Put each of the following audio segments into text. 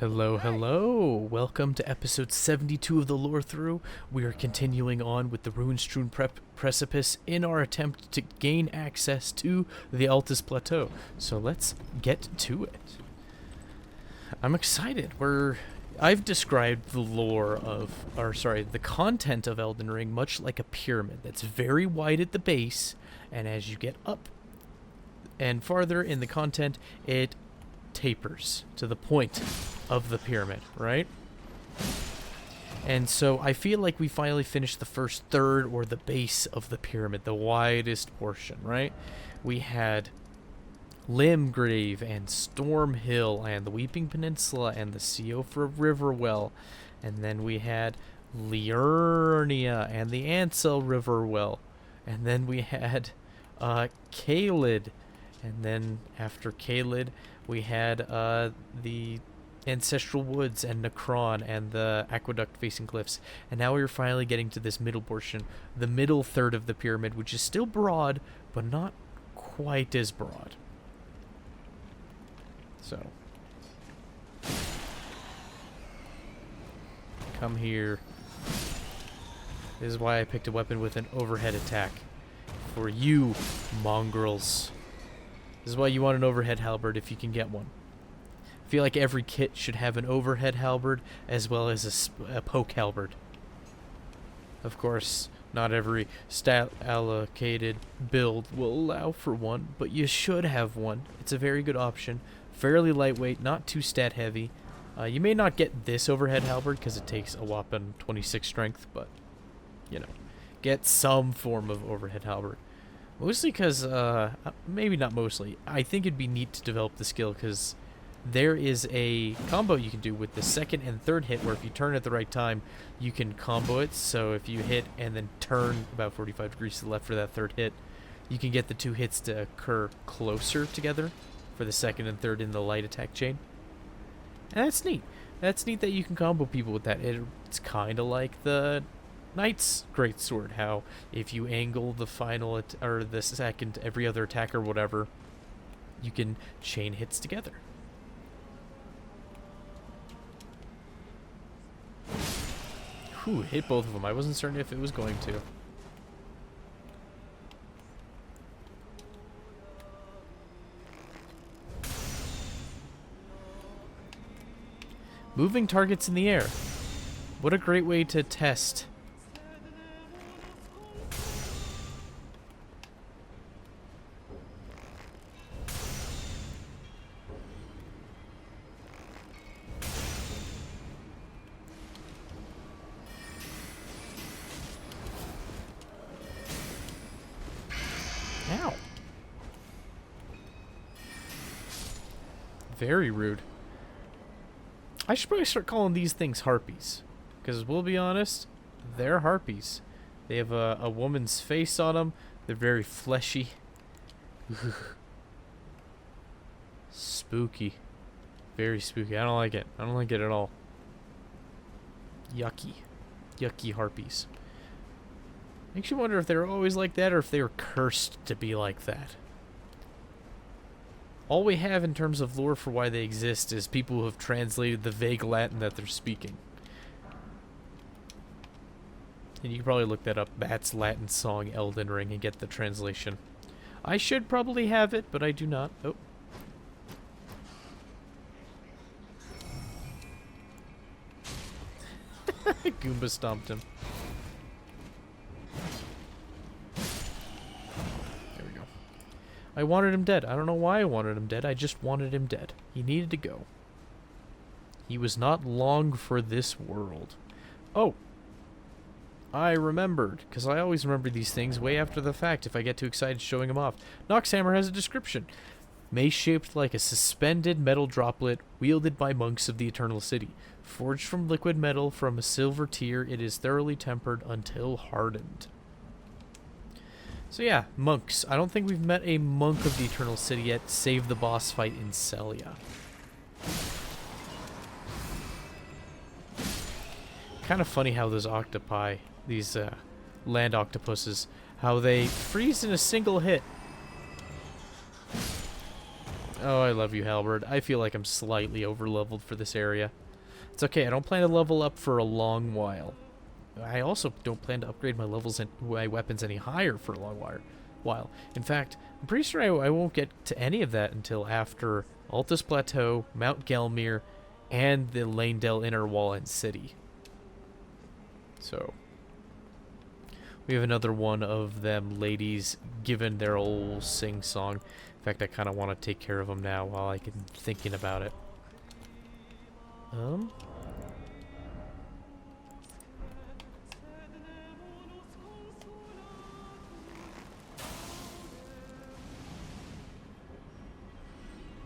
Hello, hello! Welcome to episode 72 of the Lorethrough. We are continuing on with the ruin-strewn precipice in our attempt to gain access to the Altus Plateau. So let's get to it. I'm excited. I've described the the content of Elden Ring much like a pyramid that's very wide at the base, and as you get up and farther in the content, it tapers to the point of the pyramid, right? And so I feel like we finally finished the first third, or the base of the pyramid, the widest portion, right? We had Limgrave and Storm Hill and the Weeping Peninsula and the Siofra Riverwell, and then we had Liurnia and the Ansel Riverwell, and then we had Caelid, and then after Caelid we had the Ancestral Woods and Necron and the Aqueduct facing cliffs. And now we're finally getting to this middle portion, the middle third of the pyramid, which is still broad, but not quite as broad. So, come here. This is why I picked a weapon with an overhead attack. For you, mongrels. This is why you want an overhead halberd if you can get one. I feel like every kit should have an overhead halberd as well as a poke halberd. Of course, not every stat allocated build will allow for one, but you should have one. It's a very good option. Fairly lightweight, not too stat heavy. You may not get this overhead halberd because it takes a whopping 26 strength, but, you know, get some form of overhead halberd. Mostly because, maybe not mostly, I think it'd be neat to develop the skill because there is a combo you can do with the second and third hit where if you turn at the right time, you can combo it. So if you hit and then turn about 45 degrees to the left for that third hit, you can get the two hits to occur closer together for the second and third in the light attack chain. And that's neat. That's neat that you can combo people with that. It's kind of like the Knight's Greatsword, how if you angle the final or the second every other attack or whatever, you can chain hits together. Whew, hit both of them. I wasn't certain if it was going to. Moving targets in the air. What a great way to test. Ow. Very rude. I should probably start calling these things harpies. Because we'll be honest, they're harpies. They have a woman's face on them. They're very fleshy. Spooky. Very spooky. I don't like it. I don't like it at all. Yucky. Yucky harpies. Makes you wonder if they were always like that or if they were cursed to be like that. All we have in terms of lore for why they exist is people who have translated the vague Latin that they're speaking. And you can probably look that up, Bat's Latin song Elden Ring, and get the translation. I should probably have it, but I do not. Oh. Goomba stomped him. There we go. I wanted him dead. I don't know why I wanted him dead. I just wanted him dead. He needed to go. He was not long for this world. Oh. I remembered, because I always remember these things way after the fact if I get too excited showing them off. Noxhammer has a description. Mace shaped like a suspended metal droplet wielded by monks of the Eternal City. Forged from liquid metal from a silver tier, it is thoroughly tempered until hardened. So yeah, monks. I don't think we've met a monk of the Eternal City yet, save the boss fight in Celia. Kind of funny how those octopi, these land octopuses, how they freeze in a single hit. Oh, I love you, Halberd. I feel like I'm slightly over-leveled for this area. It's okay, I don't plan to level up for a long while. I also don't plan to upgrade my levels and my weapons any higher for a long while. In fact, I'm pretty sure I won't get to any of that until after Altus Plateau, Mount Gelmir, and the Lanedale Inner Wall and City. So, we have another one of them ladies giving their old sing-song. In fact, I kind of want to take care of them now while I'm thinking about it.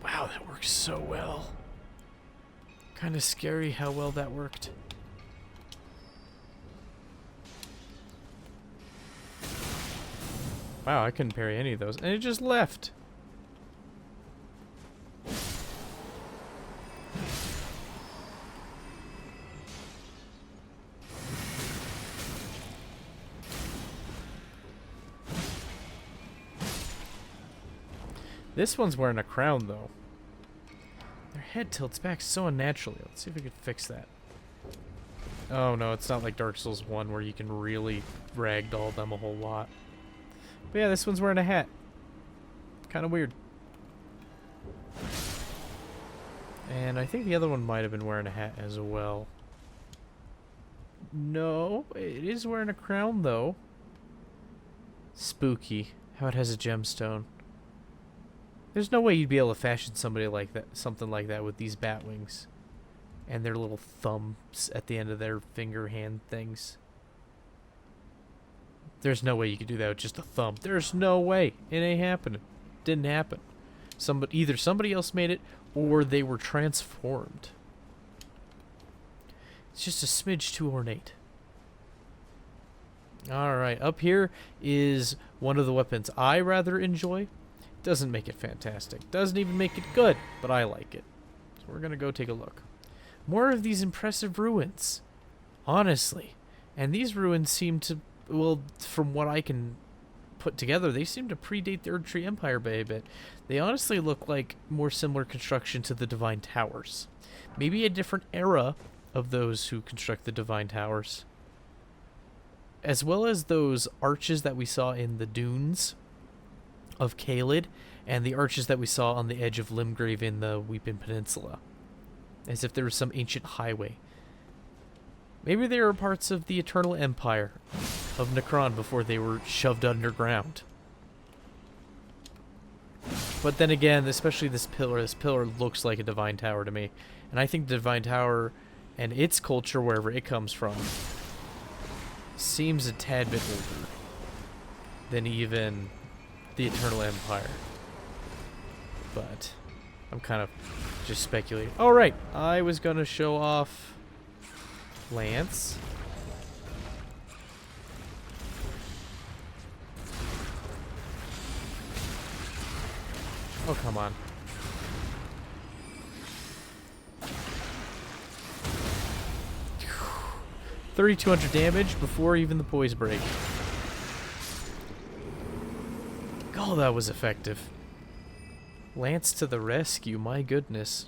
Wow, that works so well. Kind of scary how well that worked. Wow, I couldn't parry any of those. And it just left. This one's wearing a crown, though. Their head tilts back so unnaturally. Let's see if we can fix that. Oh, no, it's not like Dark Souls 1 where you can really ragdoll them a whole lot. But yeah, this one's wearing a hat. Kind of weird. And I think the other one might have been wearing a hat as well. No, it is wearing a crown, though. Spooky. How it has a gemstone. There's no way you'd be able to fashion somebody like that, something like that with these bat wings. And their little thumbs at the end of their finger hand things. There's no way you could do that with just a thumb. There's no way. It ain't happening. Didn't happen. Either somebody else made it, or they were transformed. It's just a smidge too ornate. Alright, up here is one of the weapons I rather enjoy. Doesn't make it fantastic. Doesn't even make it good, but I like it. So we're going to go take a look. More of these impressive ruins. Honestly. And these ruins seem to, well, from what I can put together, they seem to predate the Erdtree Empire by a bit. They honestly look like more similar construction to the Divine Towers. Maybe a different era of those who construct the Divine Towers. As well as those arches that we saw in the dunes of Caelid, and the arches that we saw on the edge of Limgrave in the Weeping Peninsula. As if there was some ancient highway. Maybe they were parts of the Eternal Empire of Necron before they were shoved underground. But then again, especially this pillar looks like a Divine Tower to me. And I think the Divine Tower and its culture, wherever it comes from, seems a tad bit older than even the Eternal Empire. But I'm kind of just speculating. All right, I was gonna show off Lance. Oh, come on. $3,200 damage before even the poise break. Oh, that was effective. Lance to the rescue, my goodness.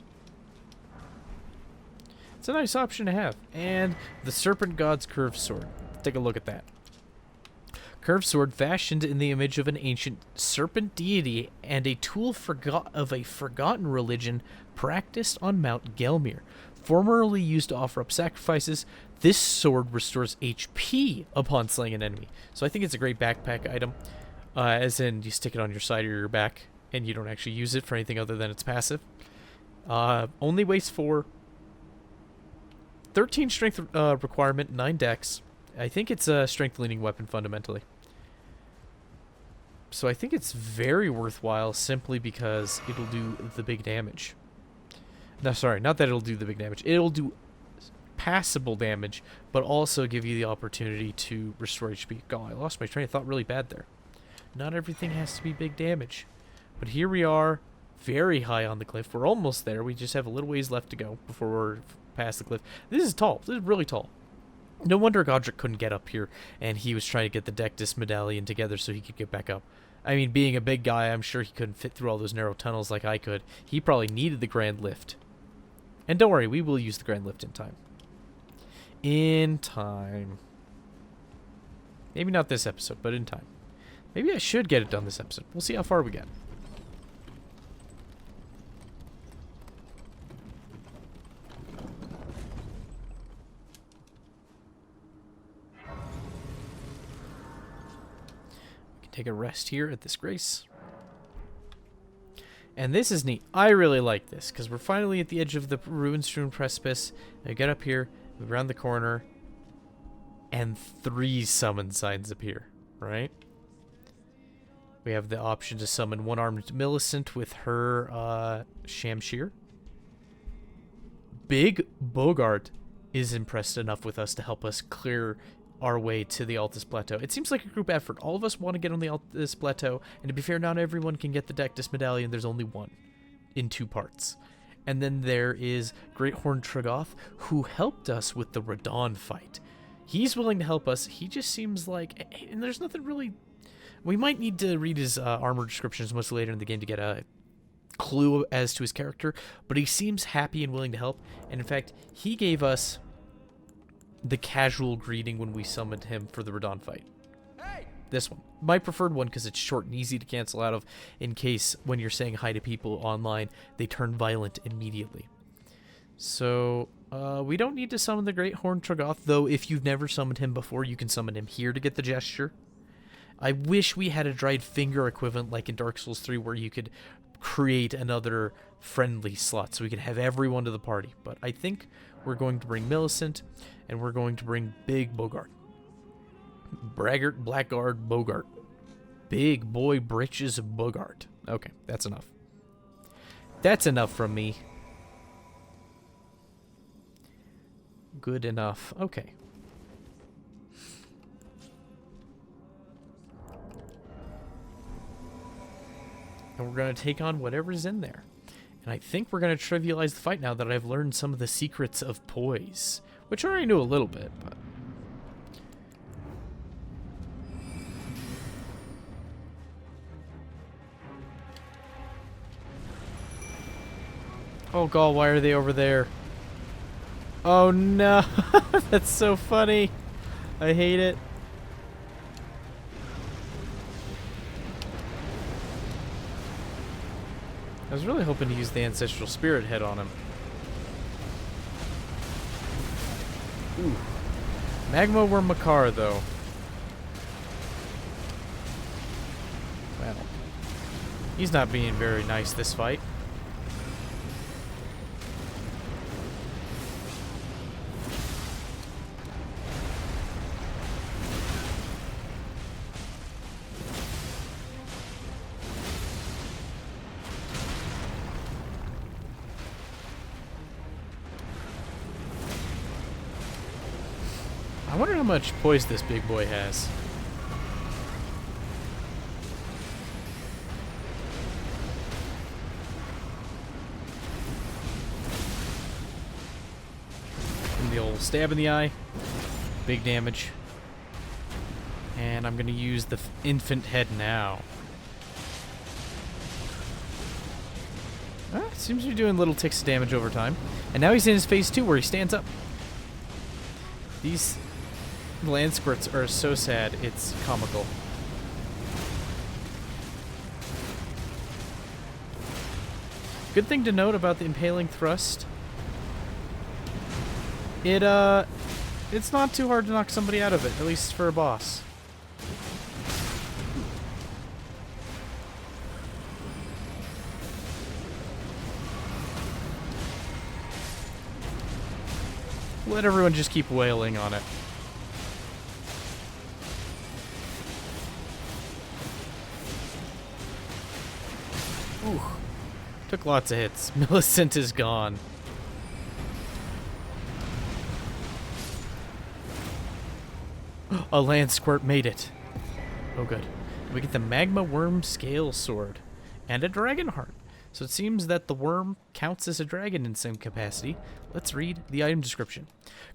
It's a nice option to have. And the Serpent God's Curved Sword. Take a look at that. Curved sword fashioned in the image of an ancient serpent deity and a tool of a forgotten religion practiced on Mount Gelmir. Formerly used to offer up sacrifices, this sword restores HP upon slaying an enemy. So I think it's a great backpack item. As in, you stick it on your side or your back, and you don't actually use it for anything other than its passive. Only weighs 4. 13 strength requirement, 9 dex. I think it's a strength-leaning weapon fundamentally. So I think it's very worthwhile simply because it'll do the big damage. No, sorry, not that it'll do the big damage. It'll do passable damage, but also give you the opportunity to restore HP. God, I lost my train of thought really bad there. Not everything has to be big damage. But here we are, very high on the cliff. We're almost there. We just have a little ways left to go before we're past the cliff. This is tall. This is really tall. No wonder Godric couldn't get up here, and he was trying to get the Dectus medallion together so he could get back up. I mean, being a big guy, I'm sure he couldn't fit through all those narrow tunnels like I could. He probably needed the grand lift. And don't worry, we will use the grand lift in time. In time. Maybe not this episode, but in time. Maybe I should get it done this episode. We'll see how far we get. We can take a rest here at this grace. And this is neat. I really like this, because we're finally at the edge of the ruin-strewn precipice. I get up here, move around the corner, and 3 summon signs appear, right? We have the option to summon one-armed Millicent with her Shamshir. Big Bogart is impressed enough with us to help us clear our way to the Altus Plateau. It seems like a group effort. All of us want to get on the Altus Plateau, and to be fair, not everyone can get the Dectus Medallion. There's only one in 2 parts. And then there is Great Horn Tragoth, who helped us with the Radon fight. He's willing to help us. He just seems like... And there's nothing really... We might need to read his armor descriptions much later in the game to get a clue as to his character, but he seems happy and willing to help. And in fact, he gave us the casual greeting when we summoned him for the Radon fight. Hey! This one. My preferred one because it's short and easy to cancel out of in case when you're saying hi to people online, they turn violent immediately. So, we don't need to summon the Great Horn Tragoth, though if you've never summoned him before, you can summon him here to get the gesture. I wish we had a dried finger equivalent like in Dark Souls 3 where you could create another friendly slot so we could have everyone to the party. But I think we're going to bring Millicent, and we're going to bring Big Bogart. Braggart, Blackguard, Bogart. Big Boy Britches Bogart. Okay, that's enough. That's enough from me. Good enough. Okay. And we're going to take on whatever's in there. And I think we're going to trivialize the fight now that I've learned some of the secrets of poise. Which I already knew a little bit, but... Oh god, why are they over there? Oh no! That's so funny! I hate it. I was really hoping to use the Ancestral Spirit head on him. Ooh. Magma Worm Makar, though. Well. He's not being very nice this fight. I wonder how much poise this big boy has. And the old stab in the eye. Big damage. And I'm going to use the infant head now. Seems to be doing little ticks of damage over time. And now he's in his phase 2 where he stands up. These land squirts are so sad, it's comical. Good thing to note about the impaling thrust. It's not too hard to knock somebody out of it, at least for a boss. Let everyone just keep wailing on it. Ooh. Took lots of hits. Millicent is gone. A land squirt made it. Oh good. We get the Magma Worm Scale Sword. And a Dragon Heart. So it seems that the worm counts as a dragon in some capacity. Let's read the item description.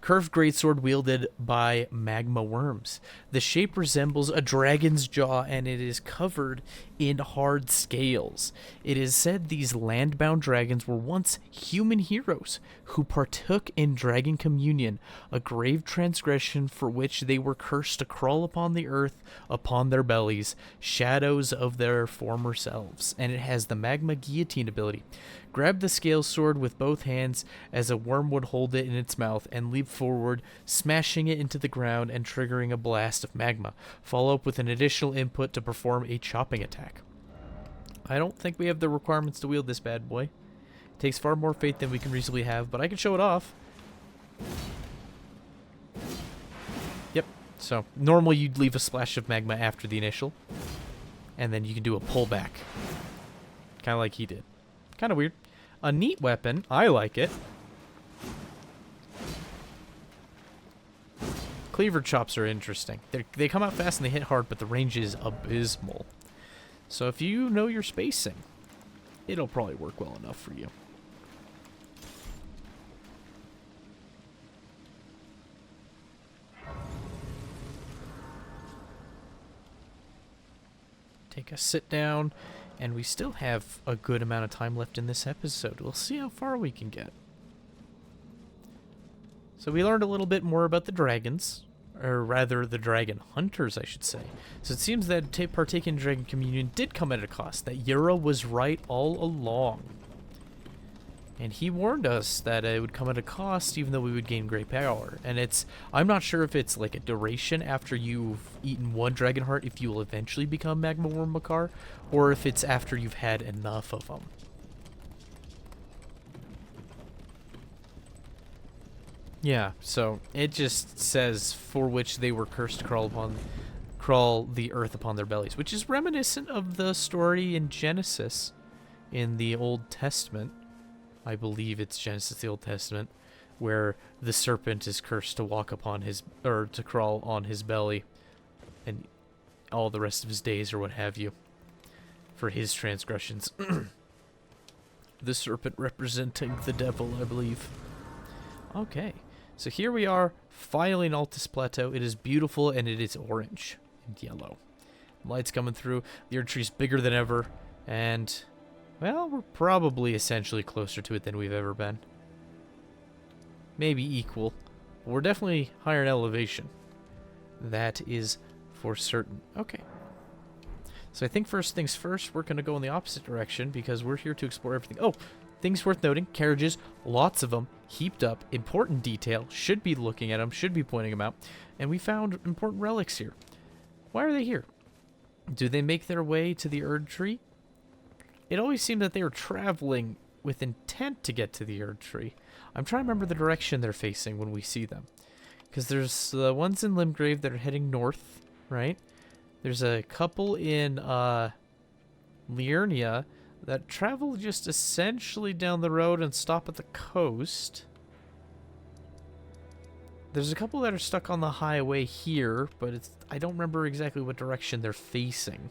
Curved greatsword wielded by magma worms. The shape resembles a dragon's jaw and it is covered in hard scales. It is said these land-bound dragons were once human heroes who partook in dragon communion, a grave transgression for which they were cursed to crawl upon the earth upon their bellies, shadows of their former selves. And it has the magma guillotine ability. Grab the scale sword with both hands as a worm would hold it in its mouth and leap forward, smashing it into the ground and triggering a blast of magma. Follow up with an additional input to perform a chopping attack. I don't think we have the requirements to wield this bad boy. It takes far more faith than we can reasonably have, but I can show it off. Yep. So, normally you'd leave a splash of magma after the initial, and then you can do a pullback. Kind of like he did. Kind of weird. A neat weapon. I like it. Cleaver chops are interesting. They come out fast and they hit hard, but the range is abysmal. So if you know your spacing, it'll probably work well enough for you. Take a sit down. And we still have a good amount of time left in this episode. We'll see how far we can get. So we learned a little bit more about the dragons. Or rather, the dragon hunters, I should say. So it seems that partaking in Dragon Communion did come at a cost. That Yura was right all along. And he warned us that it would come at a cost, even though we would gain great power. And I'm not sure if it's like a duration after you've eaten one dragon heart, if you will eventually become Magma Worm Makar, or if it's after you've had enough of them. Yeah, so it just says for which they were cursed to crawl the earth upon their bellies, which is reminiscent of the story in Genesis in the Old Testament. I believe it's Genesis, the Old Testament, where the serpent is cursed to walk upon to crawl on his belly, and all the rest of his days, or what have you, for his transgressions. The serpent representing the devil, I believe. Okay, so here we are, finally in Altus Plateau. It is beautiful, and it is orange and yellow. Lights coming through. The Erd Tree's bigger than ever, and well, we're probably essentially closer to it than we've ever been. Maybe equal. But we're definitely higher in elevation. That is for certain. Okay. So I think first things first, we're going to go in the opposite direction because we're here to explore everything. Oh, things worth noting. Carriages, lots of them, heaped up. Important detail. Should be looking at them, should be pointing them out. And we found important relics here. Why are they here? Do they make their way to the Erd Tree? It always seemed that they were traveling with intent to get to the Erd Tree. I'm trying to remember the direction they're facing when we see them. Because there's the ones in Limgrave that are heading north, right? There's a couple in Liurnia that travel just essentially down the road and stop at the coast. There's a couple that are stuck on the highway here, but I don't remember exactly what direction they're facing.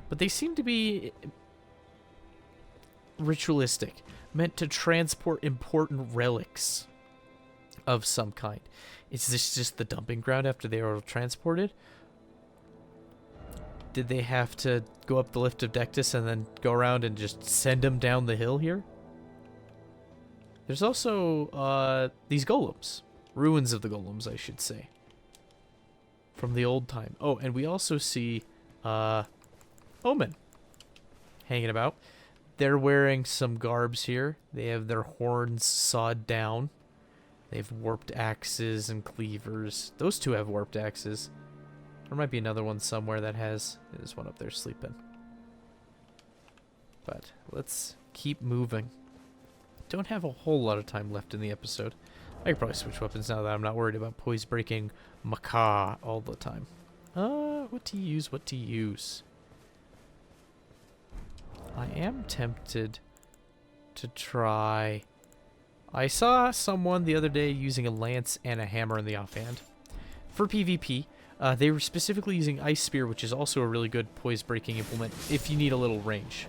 But they seem to be ritualistic, meant to transport important relics of some kind. Is this just the dumping ground after they are transported? Did they have to go up the lift of Dectus and then go around and just send them down the hill here? There's also these golems. Ruins of the golems, I should say. From the old time. Oh, and we also see Omen hanging about. They're wearing some garbs here. They have their horns sawed down. They have warped axes and cleavers. Those two have warped axes. There might be another one somewhere that has. There's one up there sleeping. But let's keep moving. Don't have a whole lot of time left in the episode. I could probably switch weapons now that I'm not worried about poise breaking Macaw all the time. What to use, what to use. I am tempted to try. I saw someone the other day using a lance and a hammer in the offhand. For PvP, they were specifically using Ice Spear, which is also a really good poise breaking implement if you need a little range.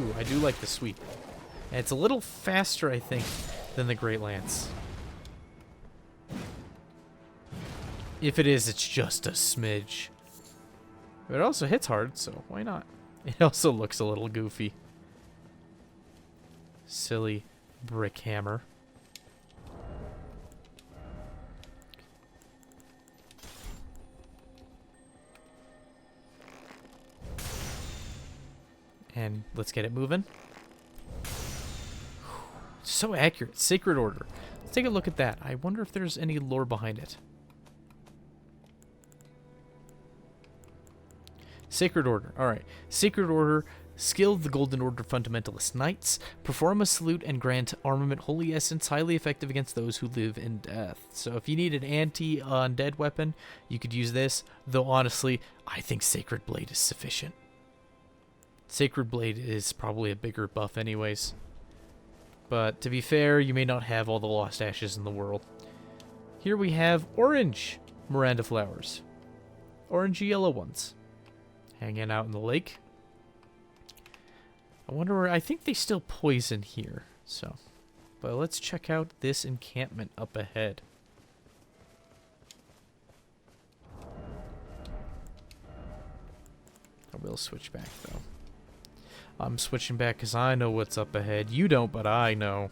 Ooh, I do like the sweep. And it's a little faster, I think, than the Great Lance. If it is, it's just a smidge. But it also hits hard, so why not? It also looks a little goofy. Silly brick hammer. And let's get it moving. So accurate. Sacred Order. Let's take a look at that. I wonder if there's any lore behind it. Sacred Order. Alright. Sacred Order. Skill the Golden Order Fundamentalist Knights. Perform a salute and grant armament holy essence. Highly effective against those who live in death. So if you need an anti-undead weapon, you could use this. Though honestly, I think Sacred Blade is sufficient. Sacred Blade is probably a bigger buff anyways. But to be fair, you may not have all the lost ashes in the world. Here we have orange Miranda flowers. Orangey yellow ones. Hanging out in the lake. I wonder where... I think they still poison here. So, but let's check out this encampment up ahead. I will switch back though. I'm switching back because I know what's up ahead. You don't, but I know.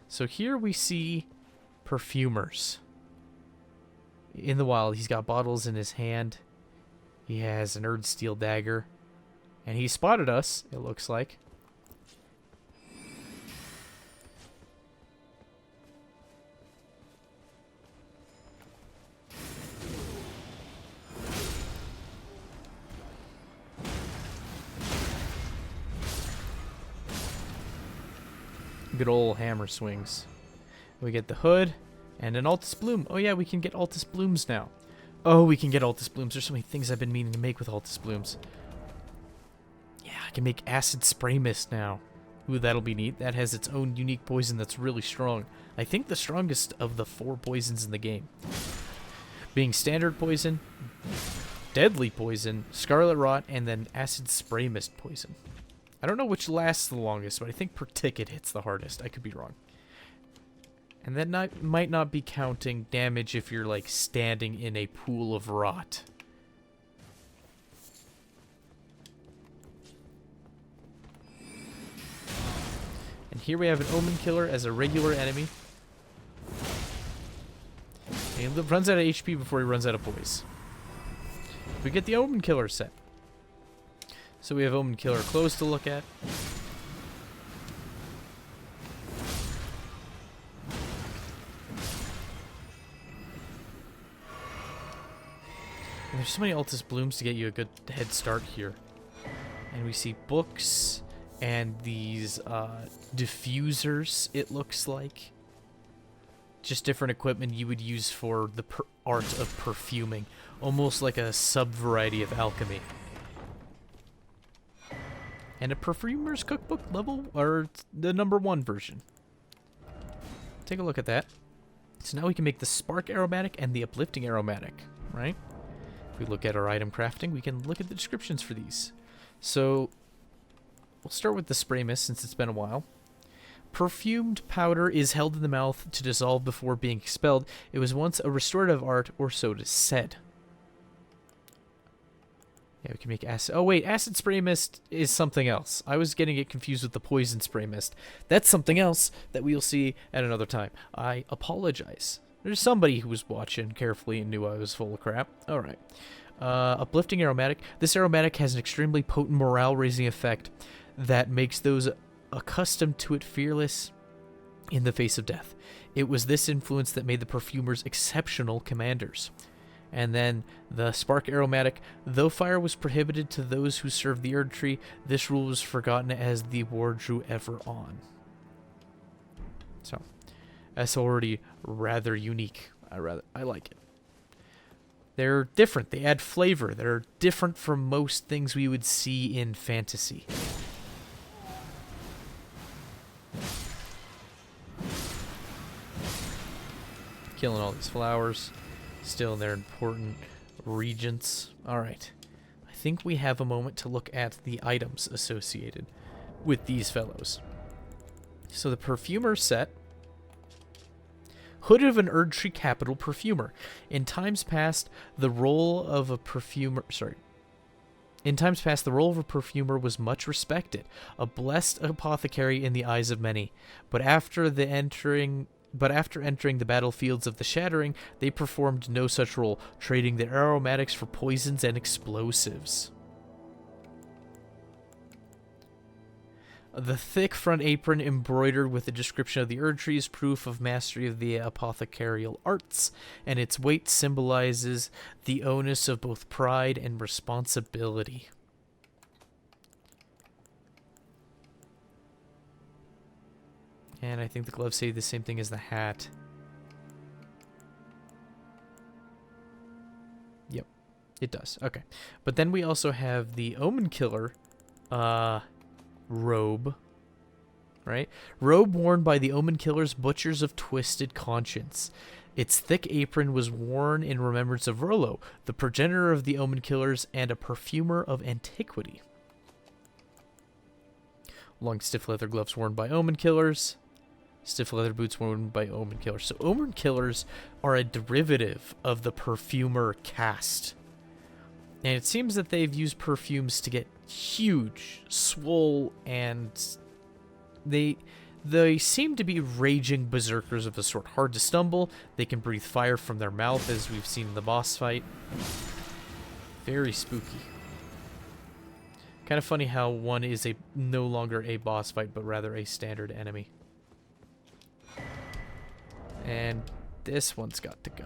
So here we see perfumers. In the wild, he's got bottles in his hand. He has an Erd Steel dagger. And he spotted us, it looks like. Good old hammer swings. We get the hood and an Altus Bloom. Oh yeah, we can get Altus Blooms now. Oh, we can get Altus Blooms. There's so many things I've been meaning to make with Altus Blooms. Yeah, I can make Acid Spray Mist now. Ooh, that'll be neat. That has its own unique poison that's really strong. I think the strongest of the 4 poisons in the game. Being Standard Poison, Deadly Poison, Scarlet Rot, and then Acid Spray Mist Poison. I don't know which lasts the longest, but I think per ticket hits the hardest. I could be wrong. And that might not be counting damage if you're, like, standing in a pool of rot. And here we have an Omen Killer as a regular enemy. And he runs out of HP before he runs out of poise. We get the Omen Killer set. So we have Omen Killer clothes to look at. And there's so many Altus Blooms to get you a good head start here. And we see books and these diffusers, it looks like. Just different equipment you would use for the art of perfuming. Almost like a sub-variety of alchemy. And a Perfumer's Cookbook level, or the #1 version. Take a look at that. So now we can make the Spark Aromatic and the Uplifting Aromatic, right? If we look at our item crafting, we can look at the descriptions for these. So, we'll start with the Spray Mist since it's been a while. Perfumed powder is held in the mouth to dissolve before being expelled. It was once a restorative art, or so it is said. Yeah, we can make acid. Oh, wait, Acid Spray Mist is something else. I was getting it confused with the Poison Spray Mist. That's something else that we'll see at another time. I apologize. There's somebody who was watching carefully and knew I was full of crap. All right. Uplifting Aromatic. This aromatic has an extremely potent morale-raising effect that makes those accustomed to it fearless in the face of death. It was this influence that made the perfumers exceptional commanders. And then the Spark Aromatic. Though fire was prohibited to those who served the Erd Tree, this rule was forgotten as the war drew ever on. So, that's already rather unique. I like it. They're different. They add flavor. They're different from most things we would see in fantasy. Killing all these flowers. Still in their important regents. Alright. think we have a moment to look at the items associated with these fellows. So the perfumer set. Hood of an Erdtree capital perfumer. In times past, the role of a perfumer was much respected, a blessed apothecary in the eyes of many. But after entering the battlefields of the Shattering, they performed no such role, trading their aromatics for poisons and explosives. The thick front apron embroidered with a description of the Erdtree is proof of mastery of the apothecarial arts, and its weight symbolizes the onus of both pride and responsibility. And I think the gloves say the same thing as the hat. Yep, it does. Okay. But then we also have the Omen Killer robe, right? Robe worn by the Omen Killer's Butchers of Twisted Conscience. Its thick apron was worn in remembrance of Rollo, the progenitor of the Omen Killers and a perfumer of antiquity. Long stiff leather gloves worn by Omen Killers. Stiff leather boots worn by Omen Killers. So Omen Killers are a derivative of the perfumer caste. And it seems that they've used perfumes to get huge, swole, and they seem to be raging berserkers of a sort. Hard to stumble. They can breathe fire from their mouth, as we've seen in the boss fight. Very spooky. Kind of funny how one is no longer a boss fight, but rather a standard enemy. And this one's got to go.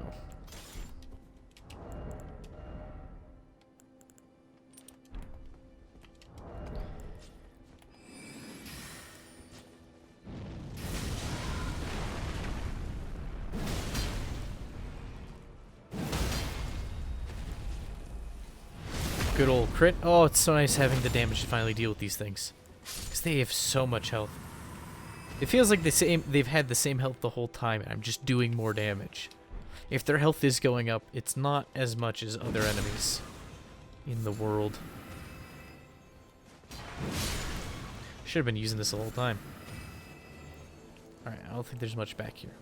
Good old crit. Oh, it's so nice having the damage to finally deal with these things, because they have so much health. It feels like they've had the same health the whole time, and I'm just doing more damage. If their health is going up, it's not as much as other enemies in the world. Should have been using this the whole time. Alright, I don't think there's much back here.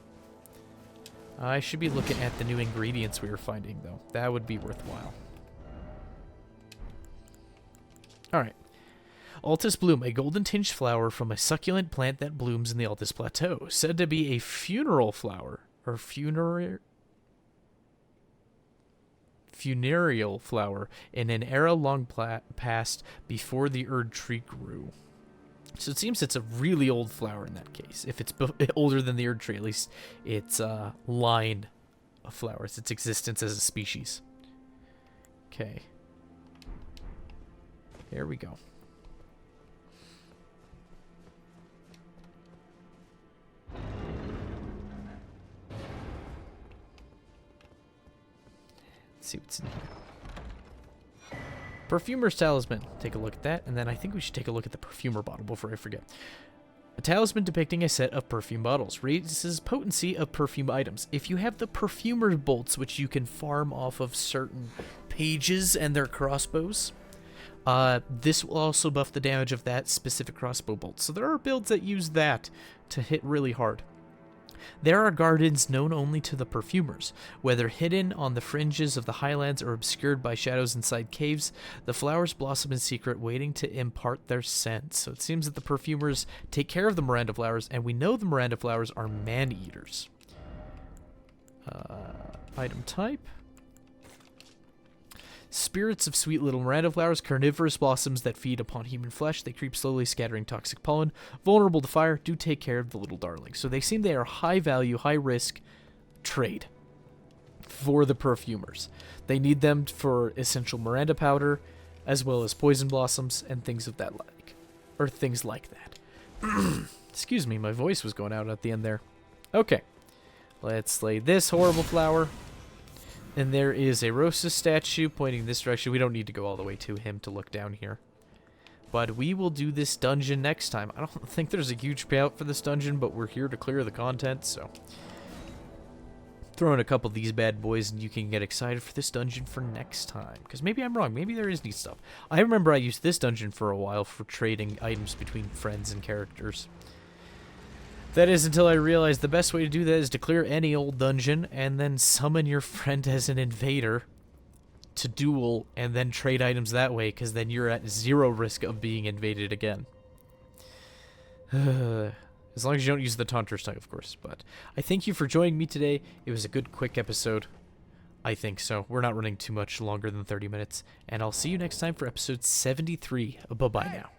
I should be looking at the new ingredients we were finding, though. That would be worthwhile. Alright. Altus Bloom, a golden-tinged flower from a succulent plant that blooms in the Altus Plateau. Said to be a funeral flower, or funereal flower, in an era long past before the Erdtree grew. So it seems it's a really old flower in that case. If it's older than the Erdtree, at least its line of flowers, its existence as a species. Okay. Here we go. Let's see what's in here. Perfumer's Talisman. Take a look at that, and then I think we should take a look at the perfumer bottle before I forget. A talisman depicting a set of perfume bottles. Raises potency of perfume items. If you have the perfumer's bolts, which you can farm off of certain pages and their crossbows, this will also buff the damage of that specific crossbow bolt. So there are builds that use that to hit really hard. There are gardens known only to the perfumers. Whether hidden on the fringes of the highlands or obscured by shadows inside caves, the flowers blossom in secret, waiting to impart their scent. So it seems that the perfumers take care of the Miranda flowers, and we know the Miranda flowers are man-eaters. Item type. Spirits of sweet little Miranda flowers, carnivorous blossoms that feed upon human flesh. They creep slowly, scattering toxic pollen. Vulnerable to fire, do take care of the little darlings. So they seem they are high value, high risk trade for the perfumers. They need them for essential Miranda powder, as well as poison blossoms and things of that like, or things like that. Excuse me, my voice was going out at the end there. Okay, let's slay this horrible flower. And there is a Rosa statue pointing this direction. We don't need to go all the way to him to look down here. But we will do this dungeon next time. I don't think there's a huge payout for this dungeon, but we're here to clear the content, so. throw in a couple of these bad boys and you can get excited for this dungeon for next time. Because maybe I'm wrong. Maybe there is neat stuff. I remember I used this dungeon for a while for trading items between friends and characters. That is until I realized the best way to do that is to clear any old dungeon and then summon your friend as an invader to duel and then trade items that way, because then you're at 0 risk of being invaded again. As long as you don't use the Taunter's Tongue, of course. But I thank you for joining me today. It was a good, quick episode. I think so. We're not running too much longer than 30 minutes. And I'll see you next time for episode 73. Bye-bye now.